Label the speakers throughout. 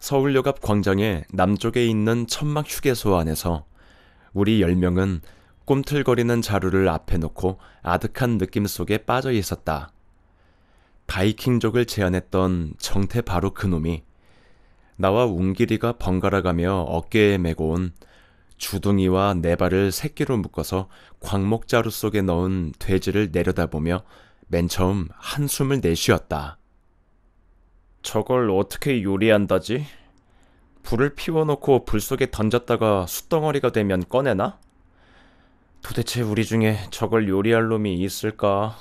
Speaker 1: 서울역 앞 광장의 남쪽에 있는 천막 휴게소 안에서 우리 10명은 꿈틀거리는 자루를 앞에 놓고 아득한 느낌 속에 빠져 있었다. 바이킹족을 제안했던 정태 바로 그놈이 나와 웅기리가 번갈아가며 어깨에 메고 온 주둥이와 네 발을 새끼로 묶어서 광목자루 속에 넣은 돼지를 내려다보며 맨 처음 한숨을 내쉬었다. 저걸 어떻게 요리한다지? 불을 피워놓고 불 속에 던졌다가 숯덩어리가 되면 꺼내나? 도대체 우리 중에 저걸 요리할 놈이 있을까?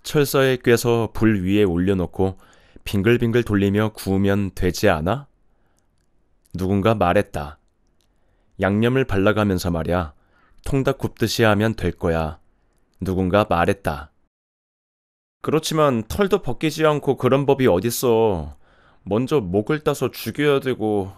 Speaker 1: 철사에 꿰서 불 위에 올려놓고 빙글빙글 돌리며 구우면 되지 않아? 누군가 말했다. 양념을 발라가면서 말야, 통닭 굽듯이 하면 될 거야. 누군가 말했다. 그렇지만 털도 벗기지 않고 그런 법이 어딨어. 먼저 목을 따서 죽여야 되고,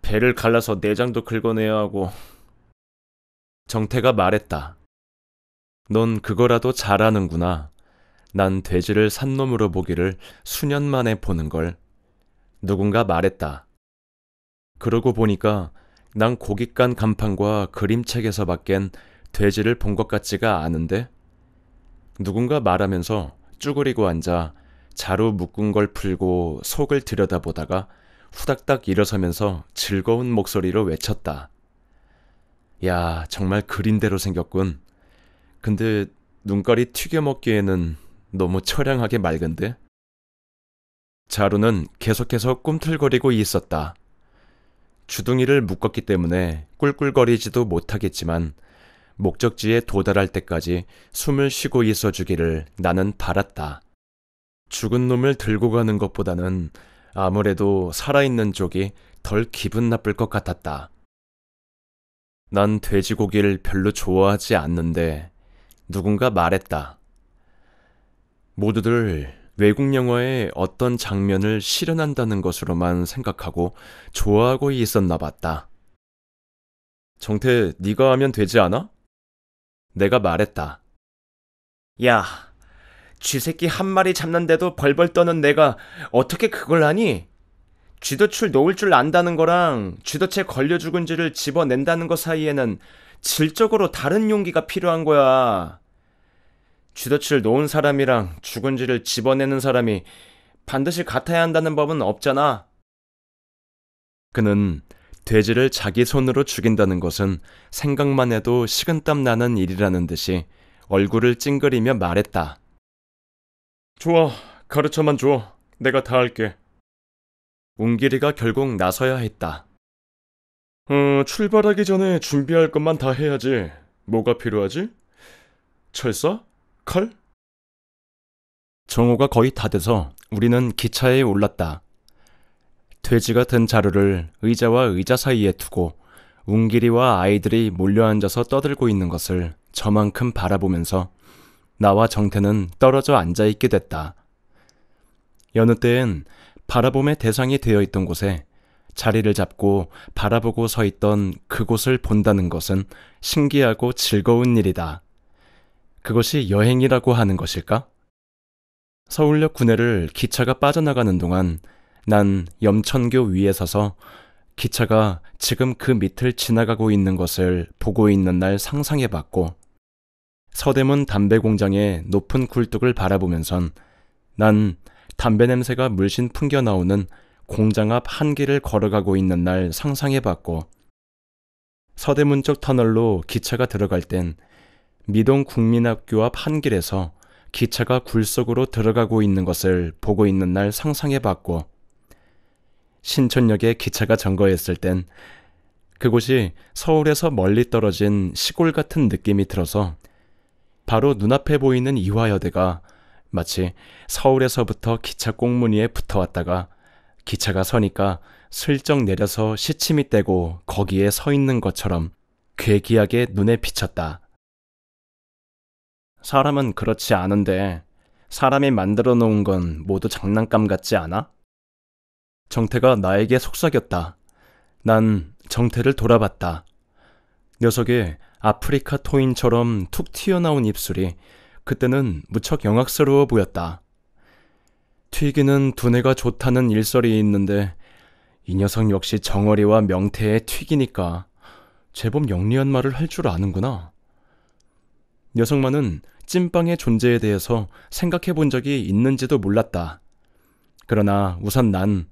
Speaker 1: 배를 갈라서 내장도 긁어내야 하고. 정태가 말했다. 넌 그거라도 잘하는구나. 난 돼지를 산 놈으로 보기를 수년 만에 보는 걸. 누군가 말했다. 그러고 보니까 난 고깃간 간판과 그림책에서 밖엔 돼지를 본 것 같지가 않은데? 누군가 말하면서 쭈그리고 앉아 자루 묶은 걸 풀고 속을 들여다보다가 후닥닥 일어서면서 즐거운 목소리로 외쳤다. 야, 정말 그린대로 생겼군. 근데 눈깔이 튀겨 먹기에는 너무 처량하게 맑은데? 자루는 계속해서 꿈틀거리고 있었다. 주둥이를 묶었기 때문에 꿀꿀거리지도 못하겠지만 목적지에 도달할 때까지 숨을 쉬고 있어 주기를 나는 바랐다. 죽은 놈을 들고 가는 것보다는 아무래도 살아있는 쪽이 덜 기분 나쁠 것 같았다. 난 돼지고기를 별로 좋아하지 않는데 누군가 말했다. 모두들 외국 영화의 어떤 장면을 실현한다는 것으로만 생각하고 좋아하고 있었나 봤다. 정태, 네가 하면 되지 않아? 내가 말했다. 야, 쥐새끼 한 마리 잡는데도 벌벌 떠는 내가 어떻게 그걸 하니? 쥐도출 놓을 줄 안다는 거랑 쥐덫에 걸려 죽은 쥐를 집어낸다는 것 사이에는 질적으로 다른 용기가 필요한 거야. 쥐덫을 놓은 사람이랑 죽은 쥐를 집어내는 사람이 반드시 같아야 한다는 법은 없잖아. 그는 돼지를 자기 손으로 죽인다는 것은 생각만 해도 식은땀 나는 일이라는 듯이 얼굴을 찡그리며 말했다. 좋아, 가르쳐만 줘. 내가 다 할게. 웅기리가 결국 나서야 했다. 출발하기 전에 준비할 것만 다 해야지. 뭐가 필요하지? 철사? 칼? 정오가 거의 다 돼서 우리는 기차에 올랐다. 돼지가 든 자루를 의자와 의자 사이에 두고 웅기리와 아이들이 몰려앉아서 떠들고 있는 것을 저만큼 바라보면서 나와 정태는 떨어져 앉아있게 됐다. 여느 때엔 바라봄의 대상이 되어 있던 곳에 자리를 잡고 바라보고 서 있던 그곳을 본다는 것은 신기하고 즐거운 일이다. 그것이 여행이라고 하는 것일까? 서울역 구내를 기차가 빠져나가는 동안 난 염천교 위에 서서 기차가 지금 그 밑을 지나가고 있는 것을 보고 있는 날 상상해봤고, 서대문 담배 공장의 높은 굴뚝을 바라보면선 난 담배 냄새가 물씬 풍겨나오는 공장 앞 한 길을 걸어가고 있는 날 상상해봤고, 서대문 쪽 터널로 기차가 들어갈 땐 미동 국민학교 앞 한 길에서 기차가 굴 속으로 들어가고 있는 것을 보고 있는 날 상상해봤고, 신촌역에 기차가 정거했을 땐 그곳이 서울에서 멀리 떨어진 시골 같은 느낌이 들어서 바로 눈앞에 보이는 이화여대가 마치 서울에서부터 기차 꽁무니에 붙어왔다가 기차가 서니까 슬쩍 내려서 시침이 떼고 거기에 서 있는 것처럼 괴기하게 눈에 비쳤다. 사람은 그렇지 않은데 사람이 만들어 놓은 건 모두 장난감 같지 않아? 정태가 나에게 속삭였다. 난 정태를 돌아봤다. 녀석의 아프리카 토인처럼 툭 튀어나온 입술이 그때는 무척 영악스러워 보였다. 튀기는 두뇌가 좋다는 일설이 있는데 이 녀석 역시 정어리와 명태의 튀기니까 제법 영리한 말을 할 줄 아는구나. 녀석만은 찐빵의 존재에 대해서 생각해 본 적이 있는지도 몰랐다. 그러나 우선 난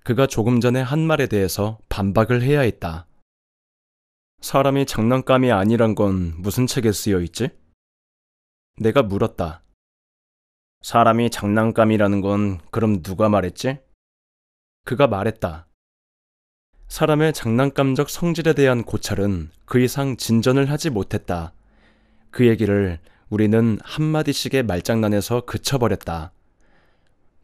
Speaker 1: 그가 조금 전에 한 말에 대해서 반박을 해야 했다. 사람이 장난감이 아니란 건 무슨 책에 쓰여 있지? 내가 물었다. 사람이 장난감이라는 건 그럼 누가 말했지? 그가 말했다. 사람의 장난감적 성질에 대한 고찰은 그 이상 진전을 하지 못했다. 그 얘기를 우리는 한마디씩의 말장난에서 그쳐버렸다.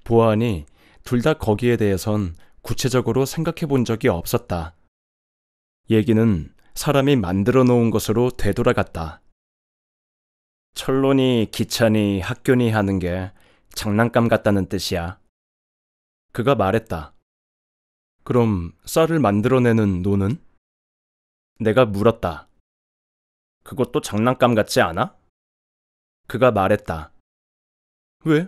Speaker 1: 보아하니 둘 다 거기에 대해선 구체적으로 생각해 본 적이 없었다. 얘기는 사람이 만들어 놓은 것으로 되돌아갔다. 철론이 기차니 학교니 하는 게 장난감 같다는 뜻이야. 그가 말했다. 그럼 쌀을 만들어내는 노는? 내가 물었다. 그것도 장난감 같지 않아? 그가 말했다. 왜?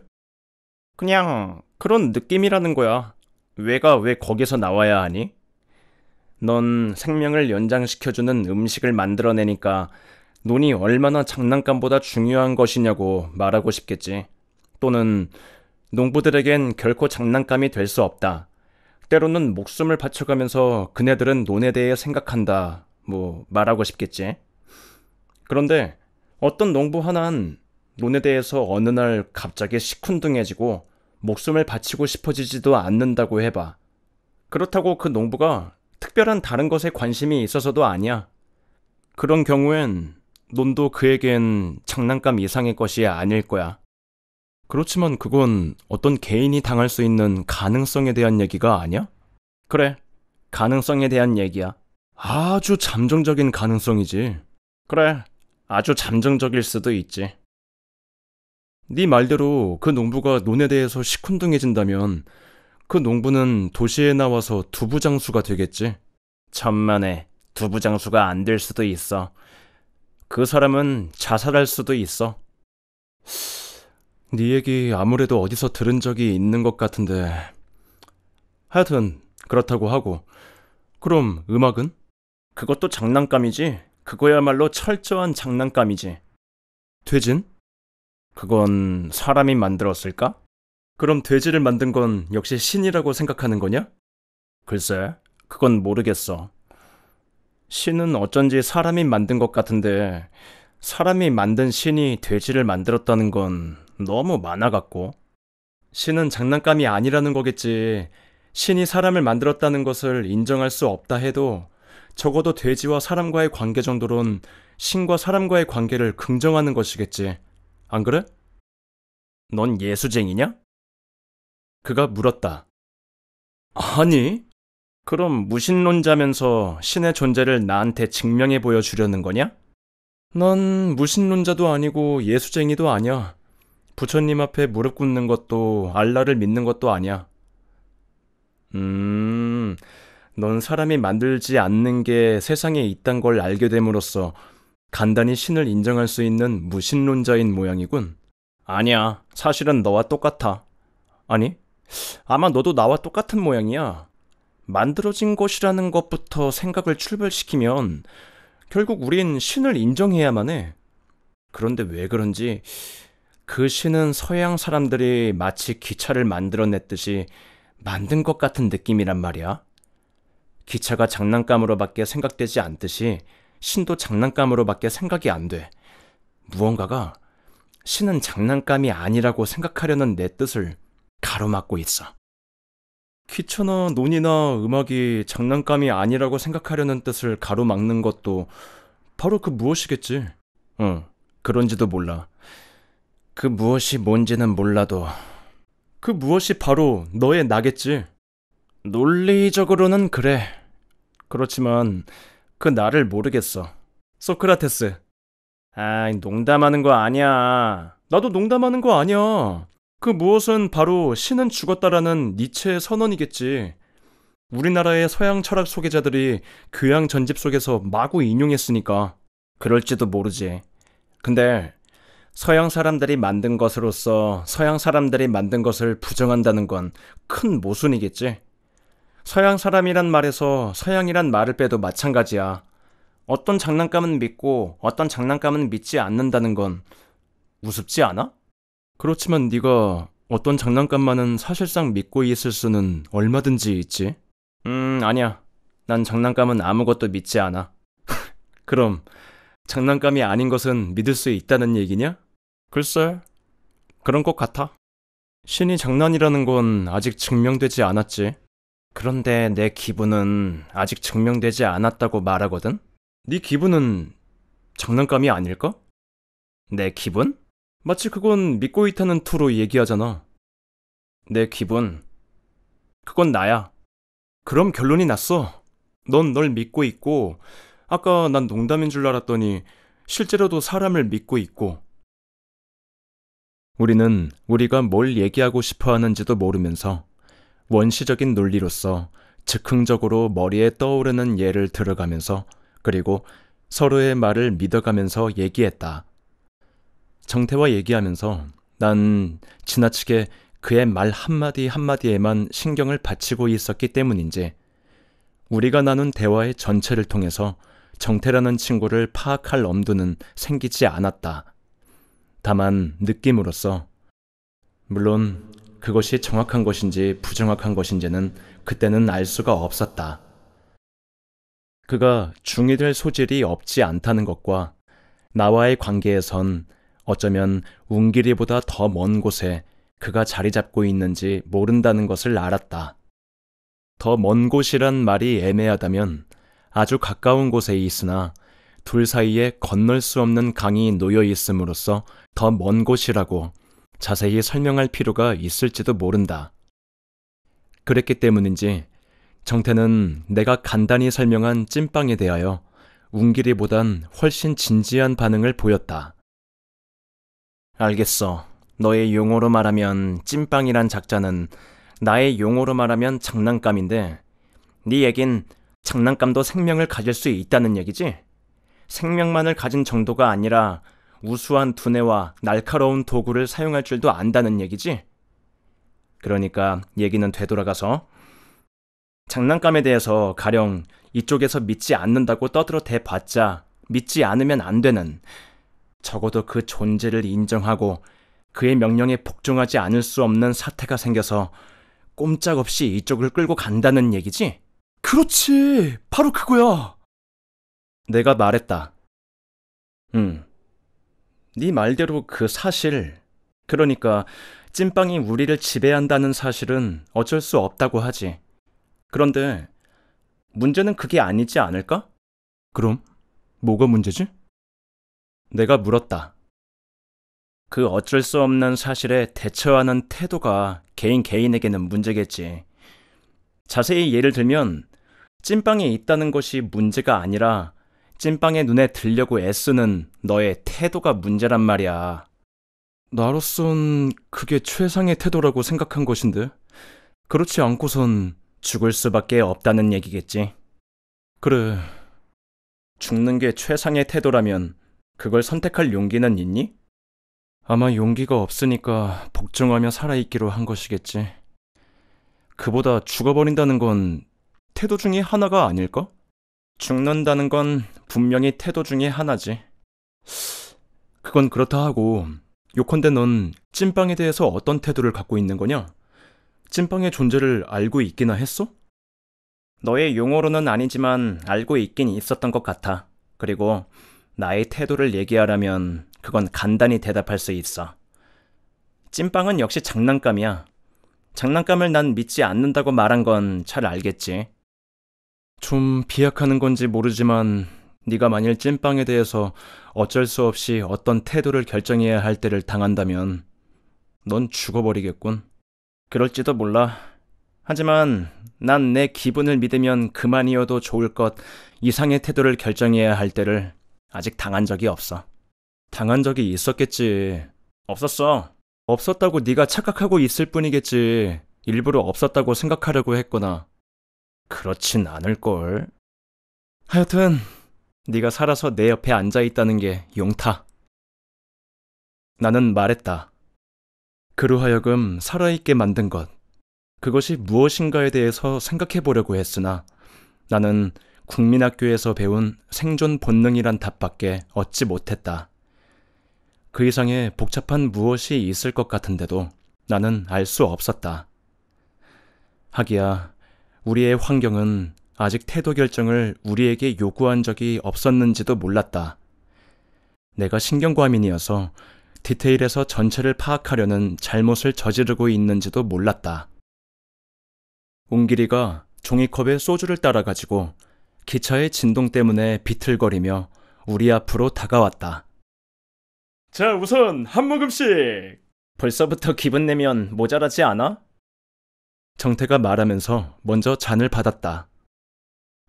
Speaker 1: 그냥 그런 느낌이라는 거야. 왜가 왜 거기서 나와야 하니? 넌 생명을 연장시켜주는 음식을 만들어내니까 논이 얼마나 장난감보다 중요한 것이냐고 말하고 싶겠지. 또는 농부들에겐 결코 장난감이 될 수 없다. 때로는 목숨을 바쳐가면서 그네들은 논에 대해 생각한다. 말하고 싶겠지. 그런데 어떤 농부 하나는 논에 대해서 어느 날 갑자기 시큰둥해지고 목숨을 바치고 싶어지지도 않는다고 해봐. 그렇다고 그 농부가 특별한 다른 것에 관심이 있어서도 아니야. 그런 경우엔 논도 그에겐 장난감 이상의 것이 아닐 거야. 그렇지만 그건 어떤 개인이 당할 수 있는 가능성에 대한 얘기가 아니야? 그래, 가능성에 대한 얘기야. 아주 잠정적인 가능성이지. 그래, 아주 잠정적일 수도 있지. 네 말대로 그 농부가 논에 대해서 시큰둥해진다면 그 농부는 도시에 나와서 두부장수가 되겠지. 천만에 두부장수가 안 될 수도 있어. 그 사람은 자살할 수도 있어. 네 얘기 아무래도 어디서 들은 적이 있는 것 같은데. 하여튼 그렇다고 하고. 그럼 음악은? 그것도 장난감이지. 그거야말로 철저한 장난감이지. 돼진? 그건 사람이 만들었을까? 그럼 돼지를 만든 건 역시 신이라고 생각하는 거냐? 글쎄, 그건 모르겠어. 신은 어쩐지 사람이 만든 것 같은데 사람이 만든 신이 돼지를 만들었다는 건 너무 많아 같고. 신은 장난감이 아니라는 거겠지. 신이 사람을 만들었다는 것을 인정할 수 없다 해도 적어도 돼지와 사람과의 관계 정도론 신과 사람과의 관계를 긍정하는 것이겠지. 안 그래? 넌 예수쟁이냐? 그가 물었다. 아니, 그럼 무신론자면서 신의 존재를 나한테 증명해 보여주려는 거냐? 난 무신론자도 아니고 예수쟁이도 아니야. 부처님 앞에 무릎 꿇는 것도 알라를 믿는 것도 아니야. 넌 사람이 만들지 않는 게 세상에 있단 걸 알게 됨으로써 간단히 신을 인정할 수 있는 무신론자인 모양이군. 아니야, 사실은 너와 똑같아. 아니, 아마 너도 나와 똑같은 모양이야. 만들어진 것이라는 것부터 생각을 출발시키면 결국 우린 신을 인정해야만 해. 그런데 왜 그런지 그 신은 서양 사람들이 마치 기차를 만들어냈듯이 만든 것 같은 느낌이란 말이야. 기차가 장난감으로밖에 생각되지 않듯이 신도 장난감으로밖에 생각이 안 돼. 무언가가 신은 장난감이 아니라고 생각하려는 내 뜻을 가로막고 있어. 기차나 논이나 음악이 장난감이 아니라고 생각하려는 뜻을 가로막는 것도 바로 그 무엇이겠지. 그런지도 몰라. 그 무엇이 뭔지는 몰라도 그 무엇이 바로 너의 나겠지. 논리적으로는 그래. 그렇지만 그 나를 모르겠어. 소크라테스. 농담하는 거 아니야. 나도 농담하는 거 아니야. 그 무엇은 바로 신은 죽었다라는 니체의 선언이겠지. 우리나라의 서양 철학 소개자들이 교양 전집 속에서 마구 인용했으니까. 그럴지도 모르지. 근데 서양 사람들이 만든 것으로서 서양 사람들이 만든 것을 부정한다는 건 큰 모순이겠지. 서양 사람이란 말에서 서양이란 말을 빼도 마찬가지야. 어떤 장난감은 믿고 어떤 장난감은 믿지 않는다는 건 우습지 않아? 그렇지만 네가 어떤 장난감만은 사실상 믿고 있을 수는 얼마든지 있지. 아니야. 난 장난감은 아무것도 믿지 않아. 그럼 장난감이 아닌 것은 믿을 수 있다는 얘기냐? 글쎄, 그런 것 같아. 신이 장난이라는 건 아직 증명되지 않았지. 그런데 내 기분은 아직 증명되지 않았다고 말하거든? 네 기분은 장난감이 아닐까? 내 기분? 마치 그건 믿고 있다는 투로 얘기하잖아. 내 기분, 그건 나야. 그럼 결론이 났어. 넌 널 믿고 있고, 아까 난 농담인 줄 알았더니 실제로도 사람을 믿고 있고. 우리는 우리가 뭘 얘기하고 싶어 하는지도 모르면서 원시적인 논리로서 즉흥적으로 머리에 떠오르는 예를 들어가면서 그리고 서로의 말을 믿어가면서 얘기했다. 정태와 얘기하면서 난 지나치게 그의 말 한마디 한마디에만 신경을 바치고 있었기 때문인지 우리가 나눈 대화의 전체를 통해서 정태라는 친구를 파악할 엄두는 생기지 않았다. 다만 느낌으로써, 물론 그것이 정확한 것인지 부정확한 것인지는 그때는 알 수가 없었다. 그가 중이 될 소질이 없지 않다는 것과 나와의 관계에선 어쩌면 웅기리보다 더 먼 곳에 그가 자리 잡고 있는지 모른다는 것을 알았다. 더 먼 곳이란 말이 애매하다면 아주 가까운 곳에 있으나 둘 사이에 건널 수 없는 강이 놓여 있음으로써 더 먼 곳이라고 자세히 설명할 필요가 있을지도 모른다. 그랬기 때문인지 정태는 내가 간단히 설명한 찐빵에 대하여 웅기리보단 훨씬 진지한 반응을 보였다. 알겠어. 너의 용어로 말하면 찐빵이란 작자는 나의 용어로 말하면 장난감인데 네 얘긴 장난감도 생명을 가질 수 있다는 얘기지? 생명만을 가진 정도가 아니라 우수한 두뇌와 날카로운 도구를 사용할 줄도 안다는 얘기지? 그러니까 얘기는 되돌아가서 장난감에 대해서 가령 이쪽에서 믿지 않는다고 떠들어 대봤자 믿지 않으면 안 되는, 적어도 그 존재를 인정하고 그의 명령에 복종하지 않을 수 없는 사태가 생겨서 꼼짝없이 이쪽을 끌고 간다는 얘기지? 그렇지! 바로 그거야! 내가 말했다. 네 말대로 그 사실, 그러니까 찐빵이 우리를 지배한다는 사실은 어쩔 수 없다고 하지. 그런데 문제는 그게 아니지 않을까? 그럼 뭐가 문제지? 내가 물었다. 그 어쩔 수 없는 사실에 대처하는 태도가 개인에게는 문제겠지. 자세히 예를 들면 찐빵이 있다는 것이 문제가 아니라 찐빵의 눈에 들려고 애쓰는 너의 태도가 문제란 말이야. 나로선 그게 최상의 태도라고 생각한 것인데 그렇지 않고선 죽을 수밖에 없다는 얘기겠지. 그래, 죽는 게 최상의 태도라면 그걸 선택할 용기는 있니? 아마 용기가 없으니까 복종하며 살아있기로 한 것이겠지. 그보다 죽어버린다는 건 태도 중에 하나가 아닐까? 죽는다는 건 분명히 태도 중에 하나지. 그건 그렇다 하고 요컨대 넌 찐빵에 대해서 어떤 태도를 갖고 있는 거냐? 찐빵의 존재를 알고 있기나 했어? 너의 용어로는 아니지만 알고 있긴 있었던 것 같아. 그리고 나의 태도를 얘기하라면 그건 간단히 대답할 수 있어. 찐빵은 역시 장난감이야. 장난감을 난 믿지 않는다고 말한 건 잘 알겠지. 좀 비약하는 건지 모르지만 네가 만일 찐빵에 대해서 어쩔 수 없이 어떤 태도를 결정해야 할 때를 당한다면 넌 죽어버리겠군. 그럴지도 몰라. 하지만 난 내 기분을 믿으면 그만이어도 좋을 것 이상의 태도를 결정해야 할 때를 아직 당한 적이 없어. 당한 적이 있었겠지. 없었어. 없었다고 네가 착각하고 있을 뿐이겠지. 일부러 없었다고 생각하려고 했거나. 그렇진 않을걸. 하여튼 네가 살아서 내 옆에 앉아있다는 게 용타.
Speaker 2: 나는 말했다. 그로 하여금 살아있게 만든 것, 그것이 무엇인가에 대해서 생각해 보려고 했으나 나는 국민학교에서 배운 생존 본능이란 답밖에 얻지 못했다. 그 이상의 복잡한 무엇이 있을 것 같은데도 나는 알 수 없었다. 하기야, 우리의 환경은 아직 태도 결정을 우리에게 요구한 적이 없었는지도 몰랐다. 내가 신경과민이어서 디테일에서 전체를 파악하려는 잘못을 저지르고 있는지도 몰랐다. 웅기리가 종이컵에 소주를 따라가지고 기차의 진동 때문에 비틀거리며 우리 앞으로 다가왔다. 자, 우선 한 모금씩! 벌써부터 기분 내면 모자라지 않아? 정태가 말하면서 먼저 잔을 받았다.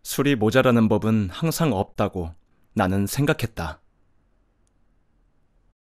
Speaker 2: 술이 모자라는 법은 항상 없다고 나는 생각했다.